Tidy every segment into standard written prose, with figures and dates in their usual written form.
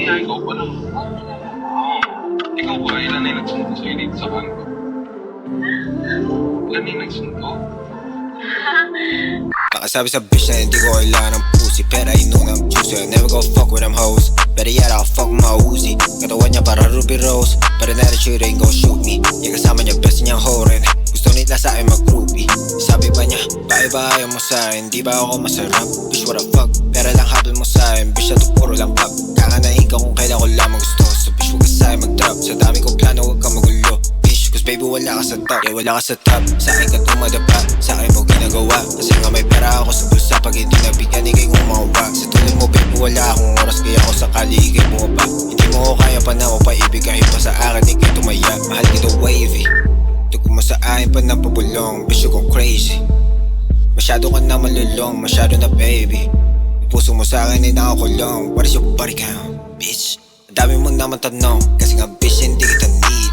ikaw pa lang. Ikaw ba, ilan na yung nagsundo sa'yo dito sa kanto? Ilan na yung nagsundo? Nakasabi sa bitch na hindi ko kailangan ng pussy, pero I know I'm juicy. I never go fuck with them hoes, better yet I'll fuck with my Uzi. Katawan niya para Ruby Rose, but an attitude ain't gon' shoot me. Yung kasama niya best niyang horen, gusto nila sa akin mag-groupie. Sabi pa niya, bakit ba ayaw mo sa'kin, di ba ako masarap? Bitch what the fuck, pera lang habol mo sa'kin, bitch na to puro lang pop. Kakanain ka kung kailan ko lamang gusto, so bitch huwag ka sa'kin mag-drop. Sa dami kong plano huwag ka magulo, bitch, cause baby wala ka sa top. Yeah, wala ka sa top, sa'kin ka tumadapa, sa'kin mo ginagawa. Kasi nga may pera ako sa bulsa, pag hindi nabigyan ikay kumawa. Sa tulad mo baby wala akong oras, kaya ako sakali ikay bumaba. Hindi mo ko kaya pa na mapaibig, kahit pa sa akin ikay tumaya. Mahal dito wavy, tugo mo sa akin pa na pabulong, bitch you go crazy. Masyado ka na malulong, masyado na baby. Yung puso mo sa akin ay nakakulong. What is your body count, bitch? Ang dami mo naman tanong, kasi nga bitch hindi kita need.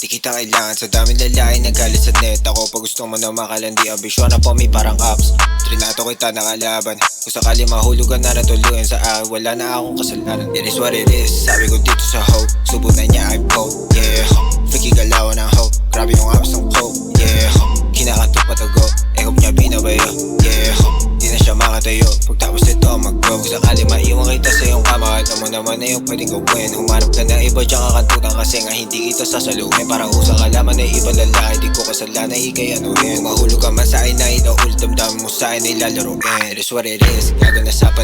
Di kita kailangan sa daming lalaki nagalit sa net. Ako pag gusto mo na makalandi, ambisyon na po may parang ups. Trinato kita nakalaban, kung sakali mahulog ka na natuluyan sa akin, wala na akong kasalanan. It is what it is, sabi ko dito sa hoe, subo na niya I'm cold, yeah ho. Freaky galawan ng hoe, grabe yung apps ng coke, yeah ho. Kinakatok patago, ekop niya binabayo, yeah ho. Di na siya makatayo, pagtapos nito mag-go. Kung sakali maiwan kita sa iyong kama, alam mo naman na yung pwedeng gawin. Humarap ka na iba dyan kakantutan, kasi nga hindi kita sasaluhin. Parang usang alaman na iba lalaki, di ko kasalanan ikay anuhin. Kung mahulog ka man sa akin na itaulit, damdamin mo sa akin ay lalaroin. It is what it is, gago na sa